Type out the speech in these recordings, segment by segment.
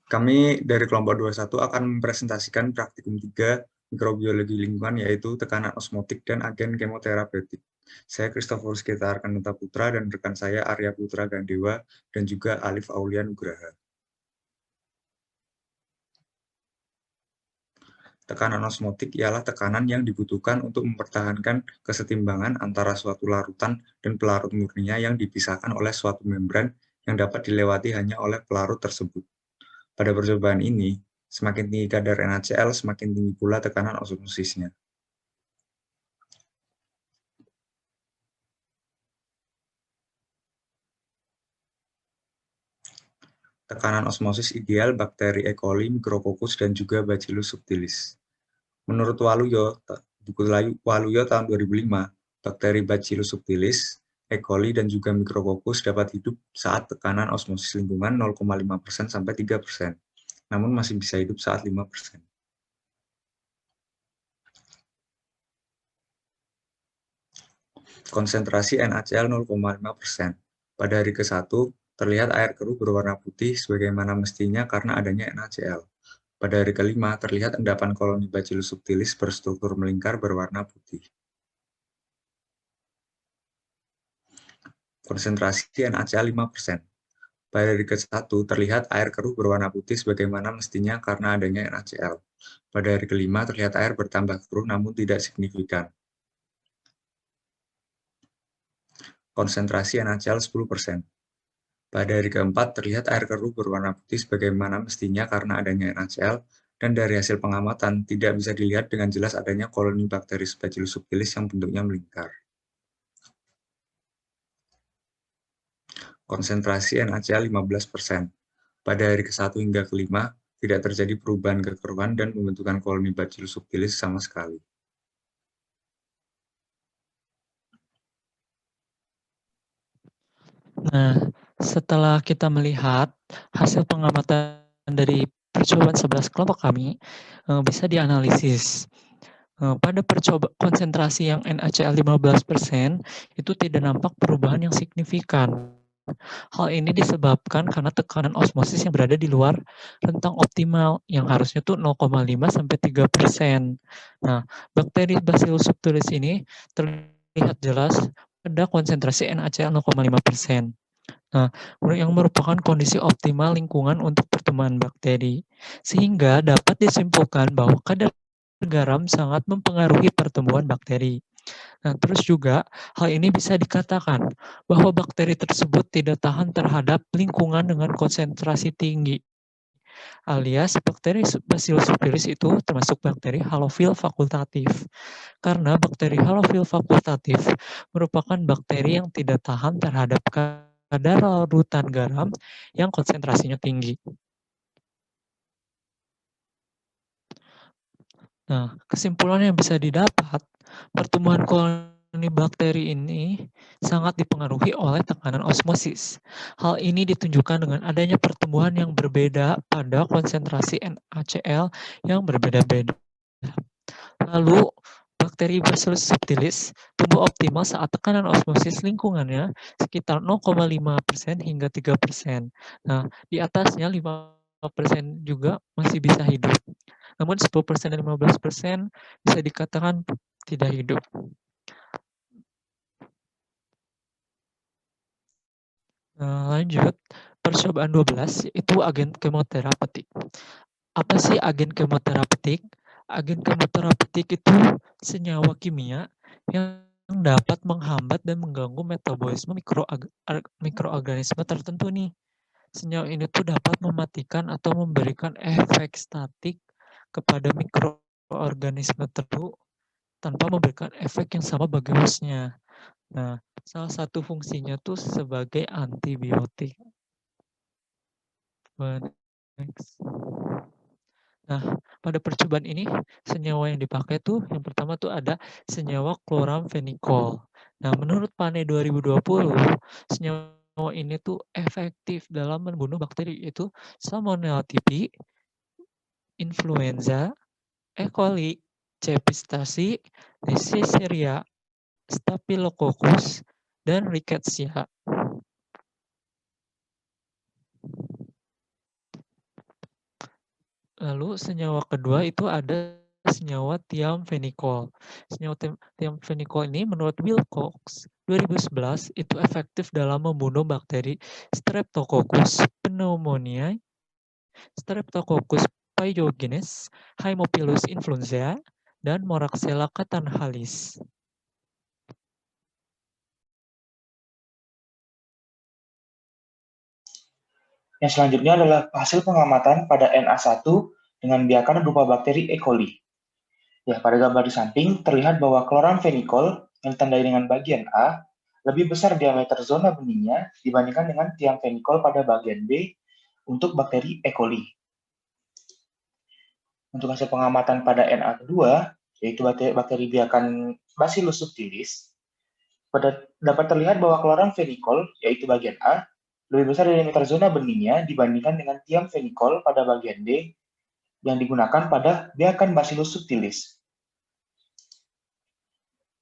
Kami dari kelompok 21 akan mempresentasikan praktikum 3 mikrobiologi lingkungan, yaitu tekanan osmotik dan agen kemoterapeutik. Saya Christophorus Geta Arkananta Putra dan rekan saya Arya Putra Gandewa dan juga Alif Aulia Nugraha. Tekanan osmotik ialah tekanan yang dibutuhkan untuk mempertahankan kesetimbangan antara suatu larutan dan pelarut murninya yang dipisahkan oleh suatu membran yang dapat dilewati hanya oleh pelarut tersebut. Pada percobaan ini, semakin tinggi kadar NaCl, semakin tinggi pula tekanan osmosisnya. Tekanan osmosis ideal bakteri E. coli, Micrococcus, dan juga Bacillus subtilis. Menurut buku Waluyo tahun 2005, bakteri Bacillus subtilis, E. coli, dan juga Micrococcus dapat hidup saat tekanan osmosis lingkungan 0,5% sampai 3%, namun masih bisa hidup saat 5%. Konsentrasi NaCl 0,5%. Pada hari ke-1, terlihat air keruh berwarna putih sebagaimana mestinya karena adanya NaCl. Pada hari ke-5, terlihat endapan koloni Bacillus subtilis berstruktur melingkar berwarna putih. Konsentrasi NaCl 5%. Pada hari ke-1, terlihat air keruh berwarna putih sebagaimana mestinya karena adanya NaCl. Pada hari ke-5, terlihat air bertambah keruh namun tidak signifikan. Konsentrasi NaCl 10%. Pada hari ke-4, terlihat air keruh berwarna putih sebagaimana mestinya karena adanya NaCl, dan dari hasil pengamatan tidak bisa dilihat dengan jelas adanya koloni bakteri Bacillus subtilis yang bentuknya melingkar. Konsentrasi NaCl 15%. Pada hari ke-1 hingga ke-5, tidak terjadi perubahan kekeruhan dan pembentukan koloni Bacillus subtilis sama sekali. Nah, setelah kita melihat hasil pengamatan dari percobaan 11 kelompok kami, bisa dianalisis. Pada konsentrasi yang NaCl 15% itu tidak nampak perubahan yang signifikan. Hal ini disebabkan karena tekanan osmosis yang berada di luar rentang optimal yang harusnya tuh 0,5 sampai 3%. Nah, bakteri Bacillus subtilis ini terlihat jelas pada konsentrasi NaCl 0,5%. Nah, yang merupakan kondisi optimal lingkungan untuk pertumbuhan bakteri, sehingga dapat disimpulkan bahwa kadar garam sangat mempengaruhi pertumbuhan bakteri. Nah, terus juga hal ini bisa dikatakan bahwa bakteri tersebut tidak tahan terhadap lingkungan dengan konsentrasi tinggi. Alias bakteri Bacillus subtilis itu termasuk bakteri halofil fakultatif. Karena bakteri halofil fakultatif merupakan bakteri yang tidak tahan terhadap kadar larutan garam yang konsentrasinya tinggi. Nah, kesimpulan yang bisa didapat, pertumbuhan koloni bakteri ini sangat dipengaruhi oleh tekanan osmosis. Hal ini ditunjukkan dengan adanya pertumbuhan yang berbeda pada konsentrasi NaCl yang berbeda-beda. Lalu, bakteri Bacillus subtilis tumbuh optimal saat tekanan osmosis lingkungannya sekitar 0,5% hingga 3%. Nah, di atasnya 5% juga masih bisa hidup. Namun 10% dan 15% bisa dikatakan tidak hidup. Lanjut, percobaan 12 itu agen kemoterapeutik. Apa sih agen kemoterapeutik? Agen kemoterapeutik itu senyawa kimia yang dapat menghambat dan mengganggu metabolisme mikroorganisme tertentu nih. Senyawa ini tuh dapat mematikan atau memberikan efek statik kepada mikroorganisme tertentu tanpa memberikan efek yang sama bagi hostnya. Nah, salah satu fungsinya tuh sebagai antibiotik. Next. Nah, pada percobaan ini senyawa yang dipakai tuh yang pertama tuh ada senyawa chloramphenicol. Nah, menurut PANE 2020, senyawa ini tuh efektif dalam membunuh bakteri yaitu Salmonella typhi, influenza, E. coli, C. pistacei, Neisseria, Staphylococcus, dan Rickettsia. Lalu senyawa kedua itu ada senyawa thiamphenicol. Senyawa thiamphenicol ini menurut Wilcox 2011 itu efektif dalam membunuh bakteri Streptococcus pneumoniae, Streptococcus pyogenes, Haemophilus influenzae, dan Moraxella catarrhalis. Yang selanjutnya adalah hasil pengamatan pada NA1 dengan biakan berupa bakteri E. coli. Ya, pada gambar di samping terlihat bahwa chloramphenicol yang ditandai dengan bagian A lebih besar diameter zona benihnya dibandingkan dengan thiamphenicol pada bagian B untuk bakteri E. coli. Untuk hasil pengamatan pada Na kedua, yaitu bakteri biakan Bacillus subtilis, dapat terlihat bahwa chloramphenicol, yaitu bagian A, lebih besar diameter zona benihnya dibandingkan dengan thiamphenicol pada bagian D yang digunakan pada biakan Bacillus subtilis.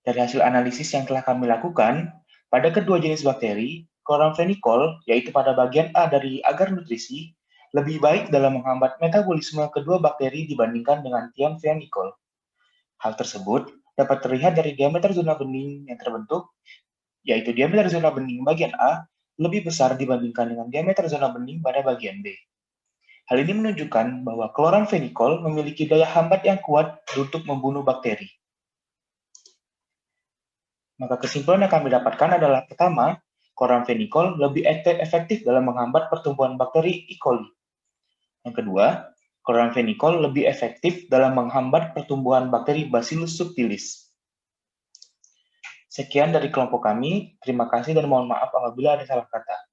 Dari hasil analisis yang telah kami lakukan, pada kedua jenis bakteri, chloramphenicol, yaitu pada bagian A dari agar nutrisi, lebih baik dalam menghambat metabolisme kedua bakteri dibandingkan dengan thiamphenicol. Hal tersebut dapat terlihat dari diameter zona bening yang terbentuk, yaitu diameter zona bening bagian A lebih besar dibandingkan dengan diameter zona bening pada bagian B. Hal ini menunjukkan bahwa chloramphenicol memiliki daya hambat yang kuat untuk membunuh bakteri. Maka kesimpulan yang kami dapatkan adalah pertama, chloramphenicol lebih efektif dalam menghambat pertumbuhan bakteri E. coli. Yang kedua, chloramphenicol lebih efektif dalam menghambat pertumbuhan bakteri Bacillus subtilis. Sekian dari kelompok kami, terima kasih dan mohon maaf apabila ada salah kata.